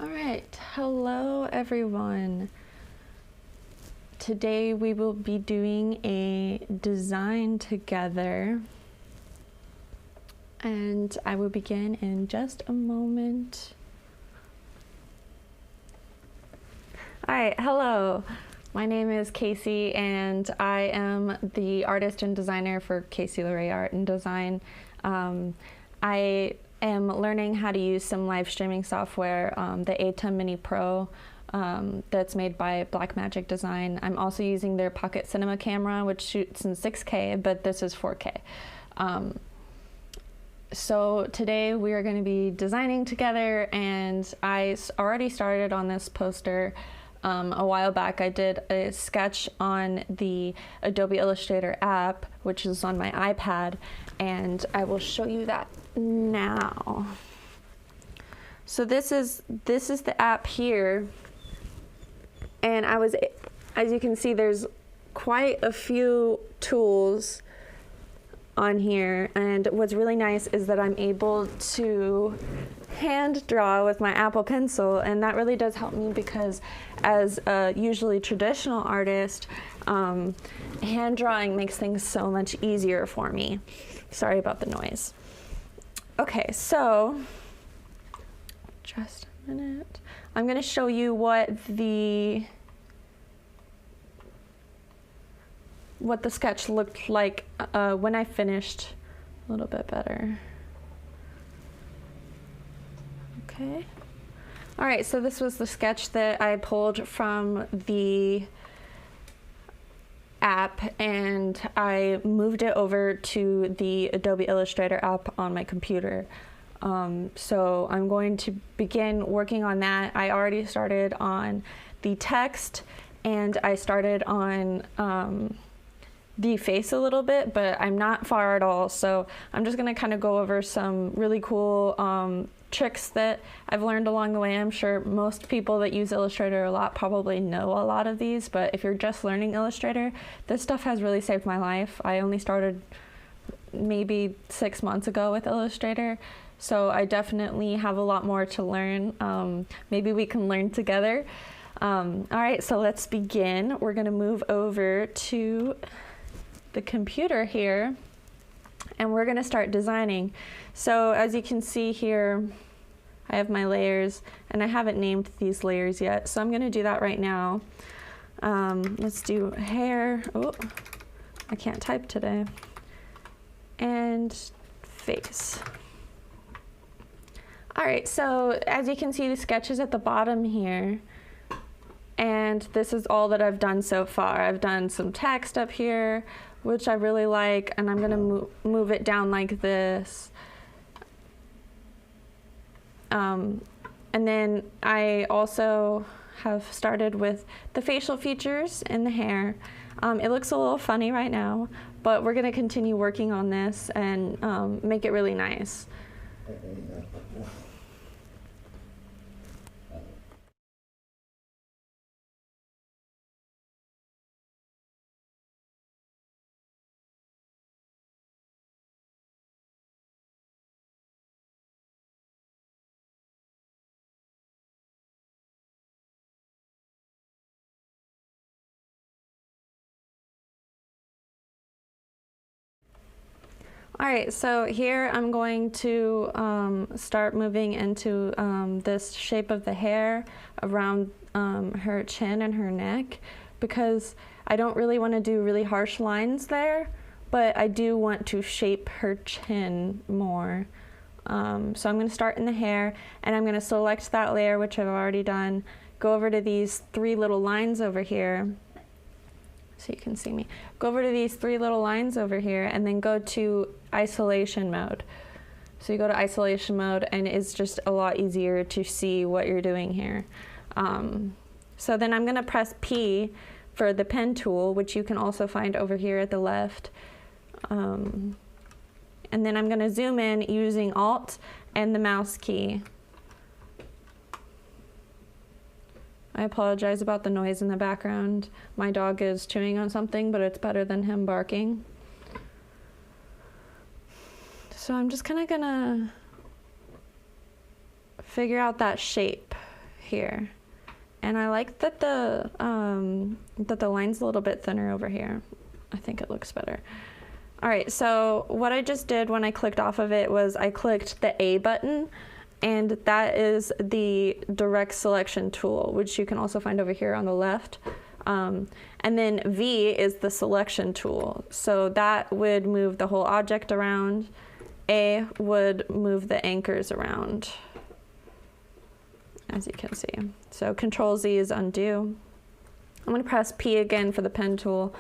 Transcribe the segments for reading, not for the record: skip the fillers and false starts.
All right, hello everyone. Today we will be doing a design together, and I will begin in just a moment. All right, hello. My name is Casey, and I am the artist and designer for Casey Lavalier Art and Design. I am learning how to use some live streaming software, the ATEM Mini Pro, that's made by Blackmagic Design. I'm also using their Pocket Cinema camera, which shoots in 6K, but this is 4K. So today we are going to be designing together, and I already started on this poster. A while back I did a sketch on the Adobe Illustrator app, which is on my iPad, and I will show you that now. So this is the app here, and as you can see, there's quite a few tools on here, and what's really nice is that I'm able to hand draw with my Apple Pencil, and that really does help me because as a usually traditional artist, hand drawing makes things so much easier for me. Sorry about the noise. Okay, so just a minute. I'm going to show you what the sketch looked like when I finished a little bit better. Okay. All right, so this was the sketch that I pulled from the app, and I moved it over to the Adobe Illustrator app on my computer. So I'm going to begin working on that. I already started on the text, and I started on the face a little bit, but I'm not far at all. So I'm just gonna kind of go over some really cool tricks that I've learned along the way. I'm sure most people that use Illustrator a lot probably know a lot of these, but if you're just learning Illustrator, this stuff has really saved my life. I only started maybe 6 months ago with Illustrator, so I definitely have a lot more to learn. Maybe we can learn together. All right, so let's begin. We're gonna move over to the computer here, and we're gonna start designing. So as you can see here, I have my layers, and I haven't named these layers yet, so I'm gonna do that right now. Let's do hair. Oh, I can't type today. And face. All right, so as you can see, the sketch is at the bottom here, and this is all that I've done so far. I've done some text up here, which I really like, and I'm gonna move it down like this. And then I also have started with the facial features and the hair. It looks a little funny right now, but we're gonna continue working on this and make it really nice. All right, so here I'm going to start moving into this shape of the hair around her chin and her neck, because I don't really want to do really harsh lines there, but I do want to shape her chin more. So I'm going to start in the hair, and I'm going to select that layer, which I've already done, go over to these 3 little lines over here, so you can see me. Go over to these 3 little lines over here, and then go to isolation mode. So you go to isolation mode, and it's just a lot easier to see what you're doing here. So then I'm gonna press P for the pen tool, which you can also find over here at the left. And then I'm gonna zoom in using Alt and the mouse key. I apologize about the noise in the background. My dog is chewing on something, but it's better than him barking. So I'm just kind of gonna figure out that shape here. And I like that the line's a little bit thinner over here. I think it looks better. All right, so what I just did when I clicked off of it was I clicked the A button, and that is the direct selection tool, which you can also find over here on the left. And then V is the selection tool. So that would move the whole object around. A would move the anchors around, as you can see. So Control Z is undo. I'm gonna press P again for the pen tool,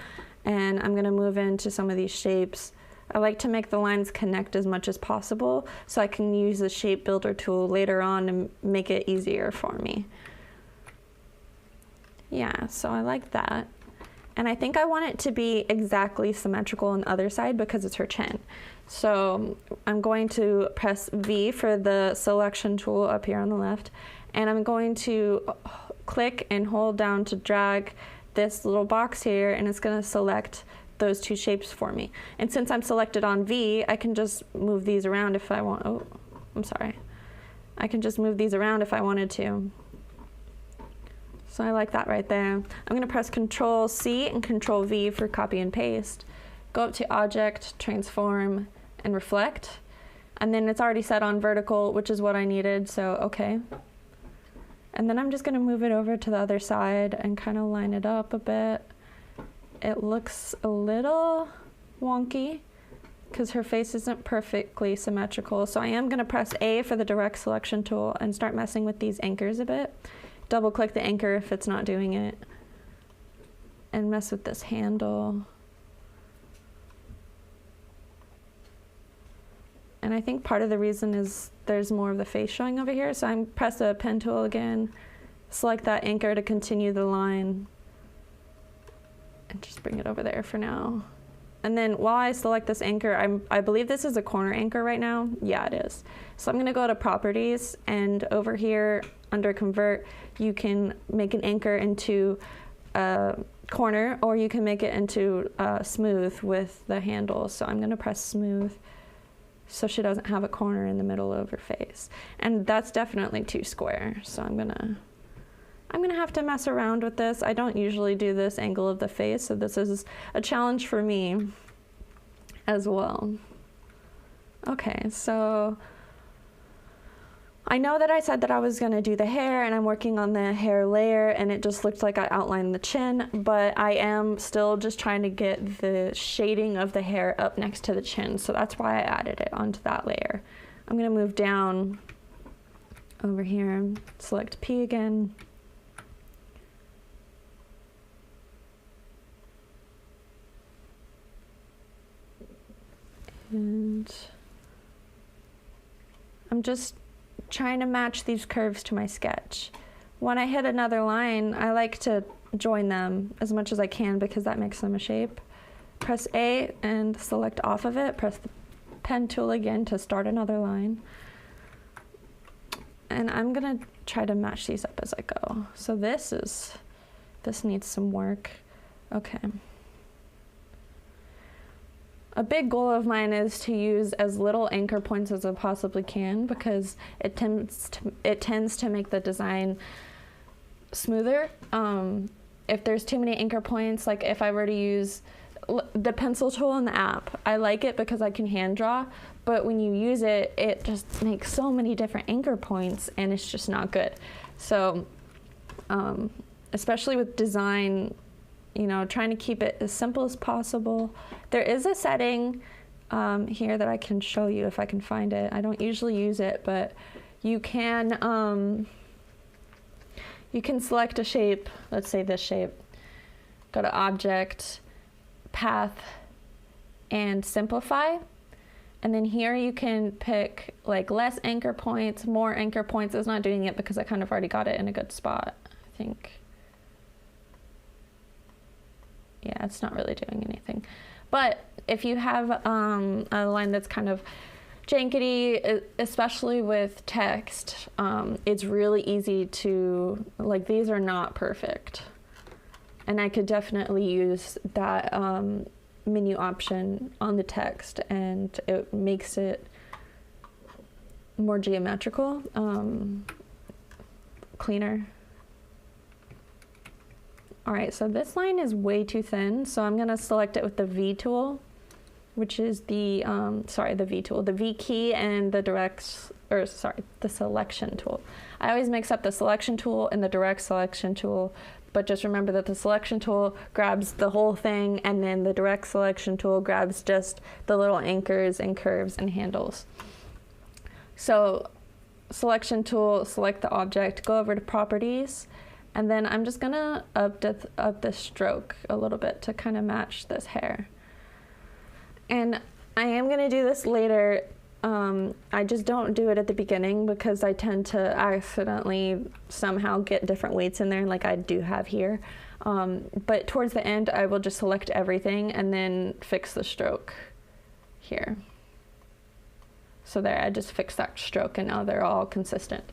and I'm gonna move into some of these shapes. I like to make the lines connect as much as possible so I can use the shape builder tool later on and make it easier for me. Yeah, so I like that. And I think I want it to be exactly symmetrical on the other side because it's her chin. So I'm going to press V for the selection tool up here on the left, and I'm going to click and hold down to drag this little box here, and it's going to select those two shapes for me. And since I'm selected on V, I can just move these around if I want. Oh, I'm sorry. I can just move these around if I wanted to. So I like that right there. I'm going to press Control C and Control V for copy and paste. Go up to Object, Transform, and Reflect. And then it's already set on vertical, which is what I needed, so okay. And then I'm just going to move it over to the other side and kind of line it up a bit. It looks a little wonky because her face isn't perfectly symmetrical. So I am going to press A for the direct selection tool and start messing with these anchors a bit. Double click the anchor if it's not doing it. And mess with this handle. And I think part of the reason is there's more of the face showing over here. So I'm press the pen tool again, select that anchor to continue the line, and just bring it over there for now. And then while I select this anchor, I believe this is a corner anchor right now. Yeah, it is. So I'm gonna go to Properties, and over here under Convert, you can make an anchor into a corner, or you can make it into smooth with the handle. So I'm gonna press Smooth, so she doesn't have a corner in the middle of her face. And that's definitely too square, so I'm gonna have to mess around with this. I don't usually do this angle of the face, so this is a challenge for me as well. Okay, so I know that I said that I was gonna do the hair, and I'm working on the hair layer, and it just looked like I outlined the chin, but I am still just trying to get the shading of the hair up next to the chin, so that's why I added it onto that layer. I'm gonna move down over here, select P again. And I'm just trying to match these curves to my sketch. When I hit another line, I like to join them as much as I can because that makes them a shape. Press A and select off of it. Press the pen tool again to start another line. And I'm gonna try to match these up as I go. So this needs some work. Okay. A big goal of mine is to use as little anchor points as I possibly can because it tends to make the design smoother. If there's too many anchor points, like if I were to use the pencil tool in the app, I like it because I can hand draw, but when you use it, it just makes so many different anchor points and it's just not good. So especially with design, you know, trying to keep it as simple as possible. There is a setting here that I can show you if I can find it. I don't usually use it, but you can select a shape, let's say this shape, go to Object, Path, and Simplify. And then here you can pick like less anchor points, more anchor points. It's not doing it because I kind of already got it in a good spot, I think. Yeah, it's not really doing anything. But if you have a line that's kind of jankety, especially with text, it's really easy to, like, these are not perfect. And I could definitely use that menu option on the text, and it makes it more geometrical. cleaner. All right, so this line is way too thin, so I'm gonna select it with the V tool, which is the, the V tool, the V key and the the selection tool. I always mix up the selection tool and the direct selection tool, but just remember that the selection tool grabs the whole thing, and then the direct selection tool grabs just the little anchors and curves and handles. So selection tool, select the object, go over to properties, and then I'm just gonna up the stroke a little bit to kind of match this hair. And I am gonna do this later. I just don't do it at the beginning because I tend to accidentally somehow get different weights in there, like I do have here. But towards the end, I will just select everything and then fix the stroke here. So there, I just fixed that stroke, and now they're all consistent.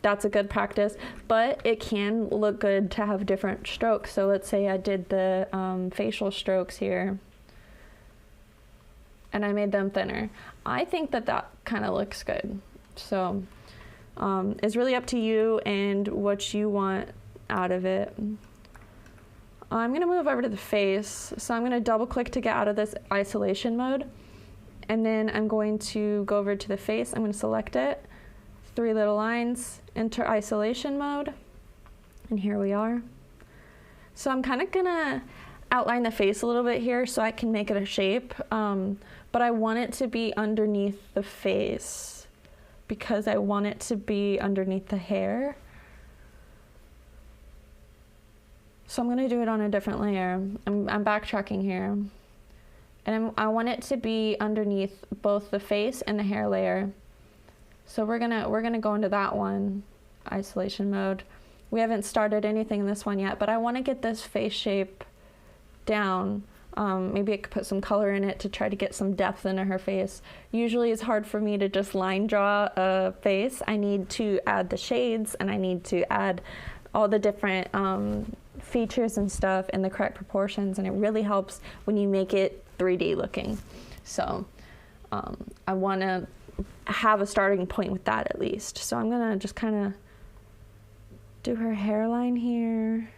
That's a good practice, but it can look good to have different strokes. So let's say I did the facial strokes here, and I made them thinner. I think that that kind of looks good. So it's really up to you and what you want out of it. I'm gonna move over to the face. So I'm gonna double click to get out of this isolation mode. And then I'm going to go over to the face. I'm gonna select it, 3 little lines, enter isolation mode. And here we are. So I'm kind of gonna outline the face a little bit here so I can make it a shape. But I want it to be underneath the face because I want it to be underneath the hair. So I'm gonna do it on a different layer. I'm backtracking here. And I want it to be underneath both the face and the hair layer. So we're gonna go into that one, isolation mode. We haven't started anything in this one yet, but I wanna get this face shape down. Maybe I could put some color in it to try to get some depth into her face. Usually it's hard for me to just line draw a face. I need to add the shades, and I need to add all the different features and stuff in the correct proportions, and it really helps when you make it 3D looking. So I want to have a starting point with that at least. So I'm gonna just kind of do her hairline here.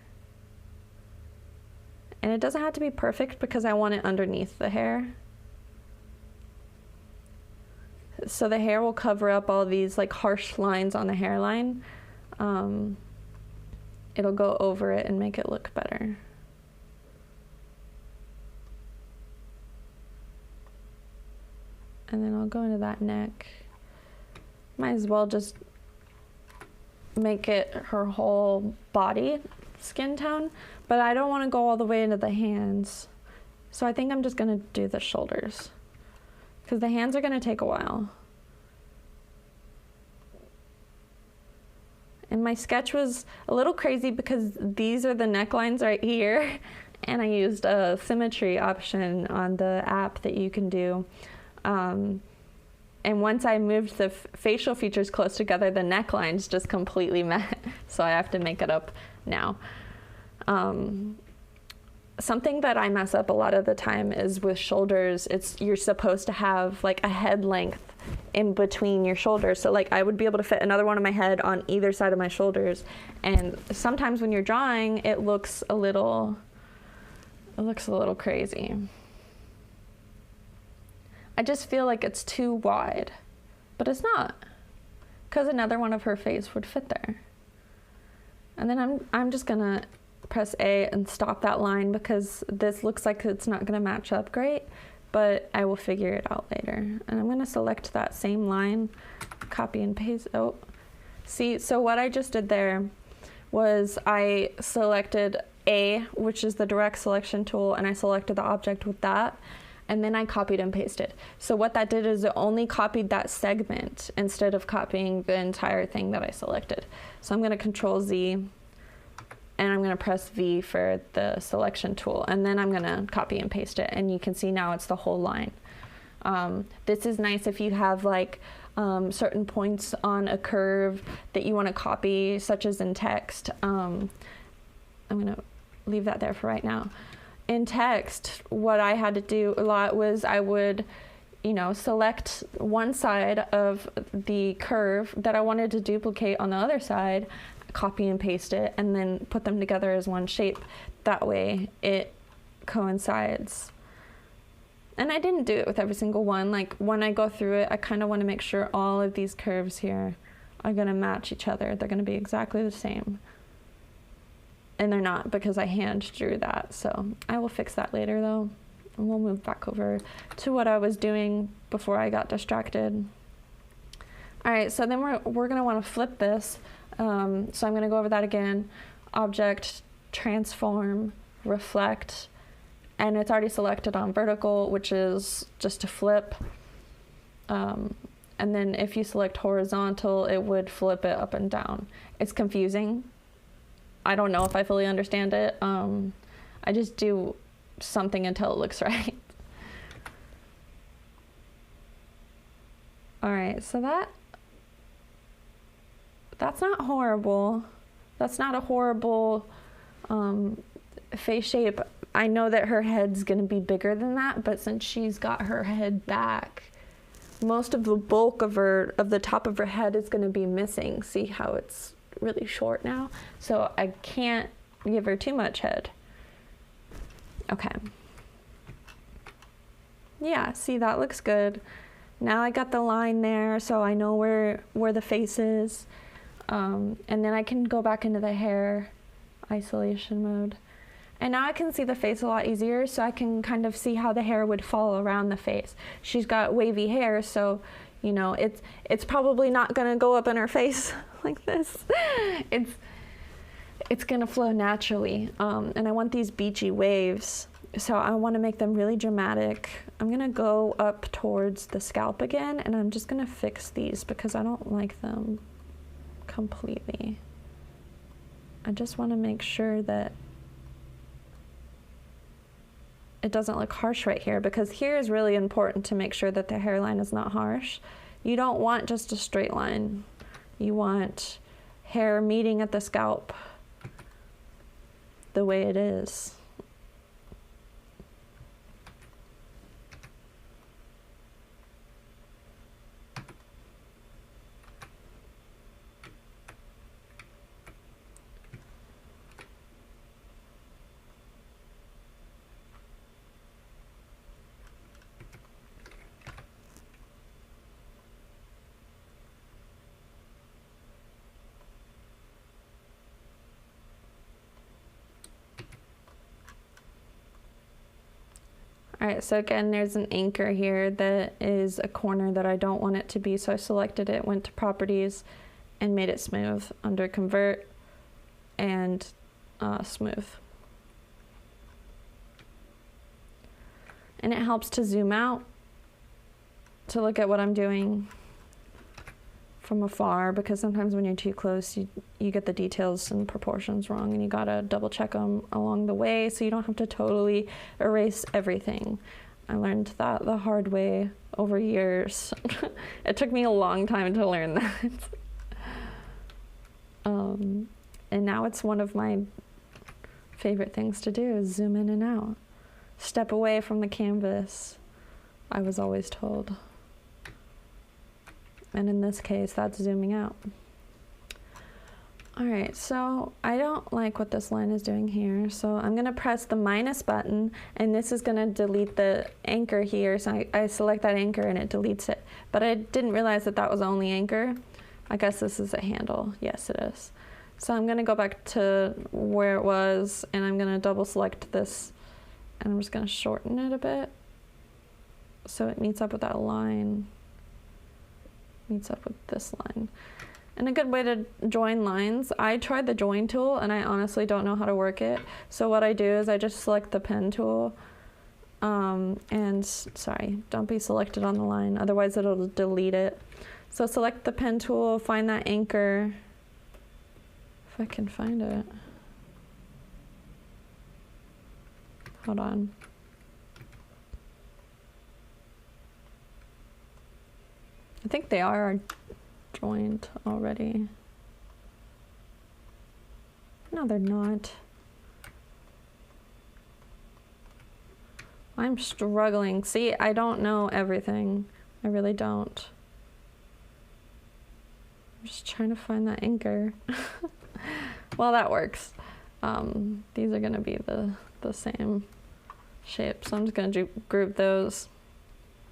And it doesn't have to be perfect because I want it underneath the hair. So the hair will cover up all these like harsh lines on the hairline. It'll go over it and make it look better. And then I'll go into that neck. Might as well just make it her whole body skin tone, but I don't want to go all the way into the hands. So I think I'm just gonna do the shoulders because the hands are gonna take a while. And my sketch was a little crazy because these are the necklines right here, and I used a symmetry option on the app that you can do. And once I moved the facial features close together, the necklines just completely met. So I have to make it up now. Something that I mess up a lot of the time is with shoulders. You're supposed to have like a head length in between your shoulders. So like I would be able to fit another one of my head on either side of my shoulders. And sometimes when you're drawing, it looks a little crazy. I just feel like it's too wide, but it's not, because another one of her face would fit there. And then I'm just gonna press A and stop that line because this looks like it's not gonna match up great, but I will figure it out later. And I'm gonna select that same line, copy and paste. Oh, see, so what I just did there was I selected A, which is the direct selection tool, and I selected the object with that. And then I copied and pasted. So what that did is it only copied that segment instead of copying the entire thing that I selected. So I'm gonna Control Z, and I'm gonna press V for the selection tool, and then I'm gonna copy and paste it, and you can see now it's the whole line. This is nice if you have like certain points on a curve that you wanna copy, such as in text. I'm gonna leave that there for right now. In text, what I had to do a lot was I would you know, select one side of the curve that I wanted to duplicate on the other side, copy and paste it, and then put them together as one shape. That way it coincides. And I didn't do it with every single one. Like when I go through it, I kind of want to make sure all of these curves here are going to match each other. They're going to be exactly the same. And they're not, because I hand drew that. So I will fix that later though. And we'll move back over to what I was doing before I got distracted. All right, so then we're going to want to flip this. So I'm going to go over that again. Object, transform, reflect. And it's already selected on vertical, which is just to flip. And then if you select horizontal, it would flip it up and down. It's confusing. I don't know if I fully understand it. I just do something until it looks right. All right, so that's not horrible. That's not a horrible face shape. I know that her head's gonna be bigger than that, but since she's got her head back, most of the bulk of the top of her head is gonna be missing. See how it's really short now? So I can't give her too much head. Okay. Yeah, see, that looks good. Now I got the line there, so I know where the face is. And then I can go back into the hair isolation mode. And now I can see the face a lot easier, so I can kind of see how the hair would fall around the face. She's got wavy hair, so, you know, it's probably not gonna go up in her face like this. It's gonna flow naturally. And I want these beachy waves, so I wanna make them really dramatic. I'm gonna go up towards the scalp again, and I'm just gonna fix these because I don't like them completely. I just wanna make sure that it doesn't look harsh right here, because here is really important to make sure that the hairline is not harsh. You don't want just a straight line. You want hair meeting at the scalp the way it is. All right, so again, there's an anchor here that is a corner that I don't want it to be, so I selected it, went to properties, and made it smooth under convert and smooth. And it helps to zoom out to look at what I'm doing from afar, because sometimes when you're too close, you get the details and proportions wrong, and you gotta double check them along the way so you don't have to totally erase everything. I learned that the hard way over years. It took me a long time to learn that. And now it's one of my favorite things to do, is zoom in and out. Step away from the canvas, I was always told. And in this case, that's zooming out. All right, so I don't like what this line is doing here. So I'm gonna press the minus button, and this is gonna delete the anchor here. So I select that anchor and it deletes it. But I didn't realize that that was the only anchor. I guess this is a handle. Yes, it is. So I'm gonna go back to where it was, and I'm gonna double select this, and I'm just gonna shorten it a bit so it meets up with that line. Meets up with this line. And a good way to join lines, I tried the join tool and I honestly don't know how to work it. So what I do is I just select the pen tool, and sorry, don't be selected on the line, otherwise it'll delete it. So select the pen tool, find that anchor, if I can find it. Hold on. I think they are joined already. No, they're not. I'm struggling. See, I don't know everything. I really don't. I'm just trying to find that anchor. Well, that works. These are gonna be the same shape, so I'm just gonna group those.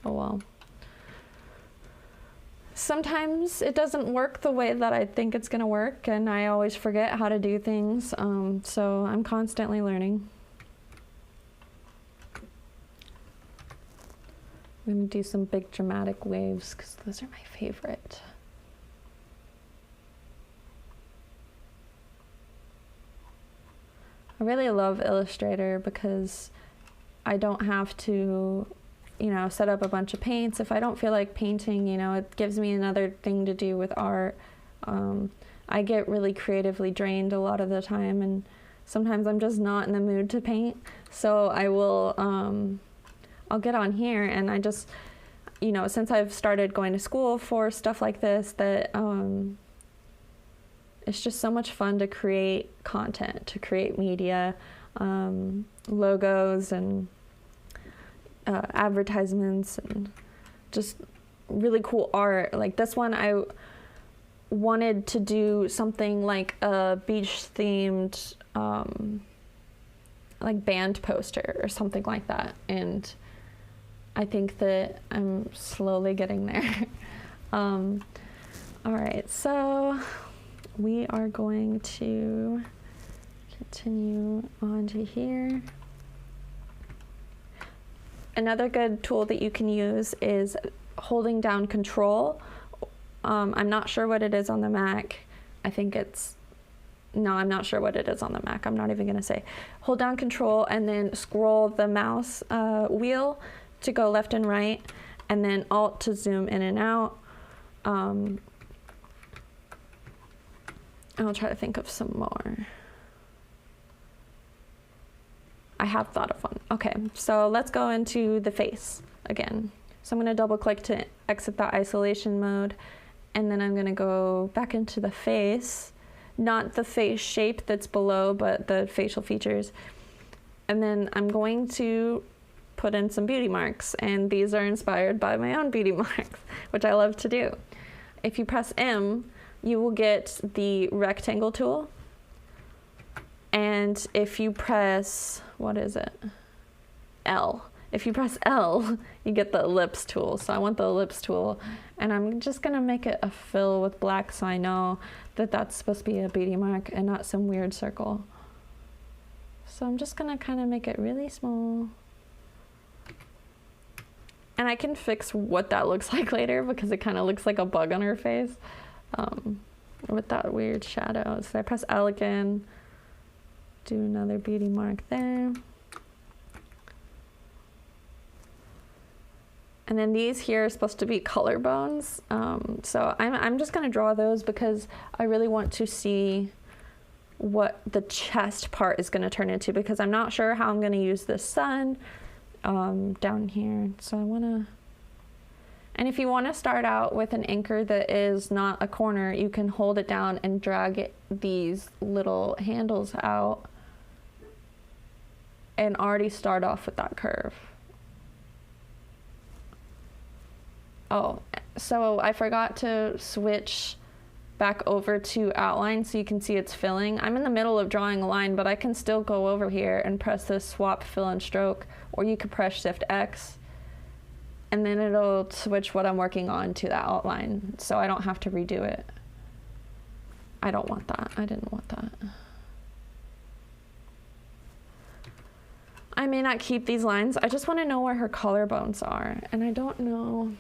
Oh well. Sometimes it doesn't work the way that I think it's gonna work, and I always forget how to do things, so I'm constantly learning. I'm gonna do some big dramatic waves because those are my favorite. I really love Illustrator because I don't have to, you know, set up a bunch of paints. If I don't feel like painting, you know, it gives me another thing to do with art. I get really creatively drained a lot of the time, and sometimes I'm just not in the mood to paint. So I will, I'll get on here, and I just, you know, since I've started going to school for stuff like this, that it's just so much fun to create content, to create media, logos and advertisements, and just really cool art. Like this one, I wanted to do something like a beach themed like band poster or something like that, and I think that I'm slowly getting there. All right, so we are going to continue on to here. Another good tool that you can use is holding down Control. I'm not sure what it is on the Mac. I think it's, no, I'm not sure what it is on the Mac. I'm not even gonna say. Hold down Control and then scroll the mouse wheel to go left and right, and then Alt to zoom in and out. I'll try to think of some more. I have thought of one. Okay, so let's go into the face again. So I'm gonna double click to exit that isolation mode, and then I'm gonna go back into the face, not the face shape that's below, but the facial features. And then I'm going to put in some beauty marks, and these are inspired by my own beauty marks, which I love to do. If you press M, you will get the rectangle tool. And if you press, what is it? L. If you press L, you get the ellipse tool. So I want the ellipse tool, and I'm just gonna make it a fill with black so I know that that's supposed to be a beauty mark and not some weird circle. So I'm just gonna kind of make it really small. And I can fix what that looks like later because it kind of looks like a bug on her face with that weird shadow. So I press L again, do another beauty mark there. And then these here are supposed to be collarbones. So I'm just gonna draw those because I really want to see what the chest part is gonna turn into, because I'm not sure how I'm gonna use the sun down here. So I wanna, and if you wanna start out with an anchor that is not a corner, you can hold it down and drag these little handles out and already start off with that curve. Oh, so I forgot to switch back over to outline so you can see it's filling. I'm in the middle of drawing a line, but I can still go over here and press this swap fill and stroke, or you could press Shift X, and then it'll switch what I'm working on to that outline, so I don't have to redo it. I don't want that. I didn't want that. I may not keep these lines. I just want to know where her collarbones are, and I don't know.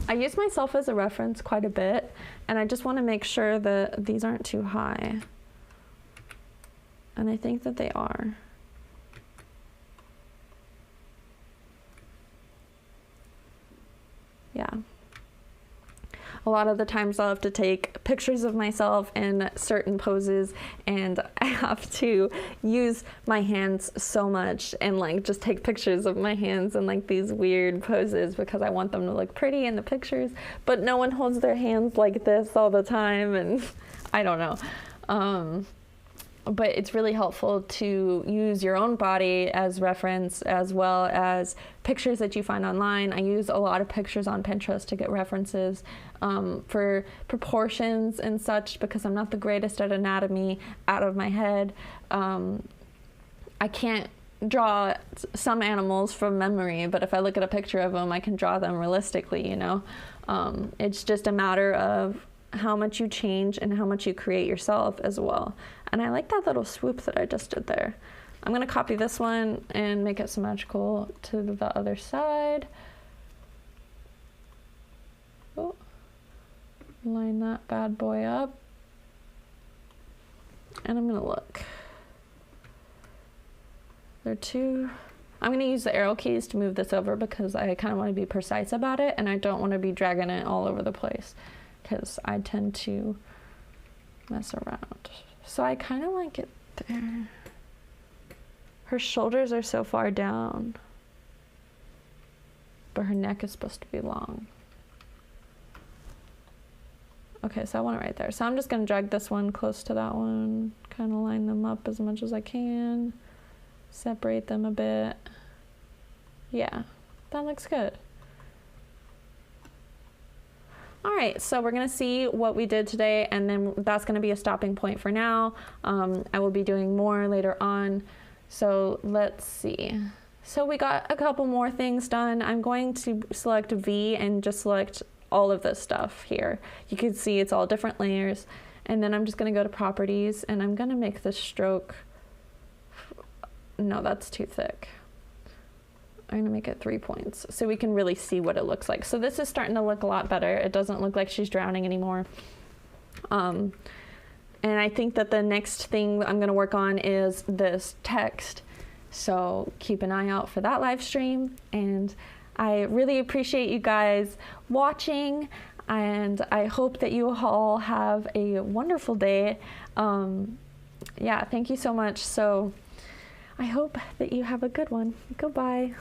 I use myself as a reference quite a bit, and I just want to make sure that these aren't too high. And I think that they are. Yeah. A lot of the times I'll have to take pictures of myself in certain poses, and I have to use my hands so much and like just take pictures of my hands in like these weird poses because I want them to look pretty in the pictures, but no one holds their hands like this all the time, and I don't know. but it's really helpful to use your own body as reference, as well as pictures that you find online. I use a lot of pictures on Pinterest to get references for proportions and such, because I'm not the greatest at anatomy out of my head. I can't draw some animals from memory, but if I look at a picture of them, I can draw them realistically, you know. It's just a matter of how much you change and how much you create yourself as well. And I like that little swoop that I just did there. I'm gonna copy this one and make it symmetrical to the other side. Oh, line that bad boy up. And I'm gonna look. I'm gonna use the arrow keys to move this over because I kind of want to be precise about it, and I don't want to be dragging it all over the place because I tend to mess around. So I kind of like it there. Her shoulders are so far down, but her neck is supposed to be long. Okay, so I want it right there. So I'm just gonna drag this one close to that one, kind of line them up as much as I can. Separate them a bit. Yeah, that looks good. All right, so we're gonna see what we did today, and then that's gonna be a stopping point for now. I will be doing more later on. So let's see. So we got a couple more things done. I'm going to select V and just select all of this stuff here. You can see it's all different layers. And then I'm just gonna go to properties, and I'm gonna make the stroke, no, that's too thick. I'm gonna make it 3 points so we can really see what it looks like. So this is starting to look a lot better. It doesn't look like she's drowning anymore. And I think that the next thing I'm gonna work on is this text. So keep an eye out for that live stream. And I really appreciate you guys watching, and I hope that you all have a wonderful day. Yeah, thank you so much. So I hope that you have a good one. Goodbye.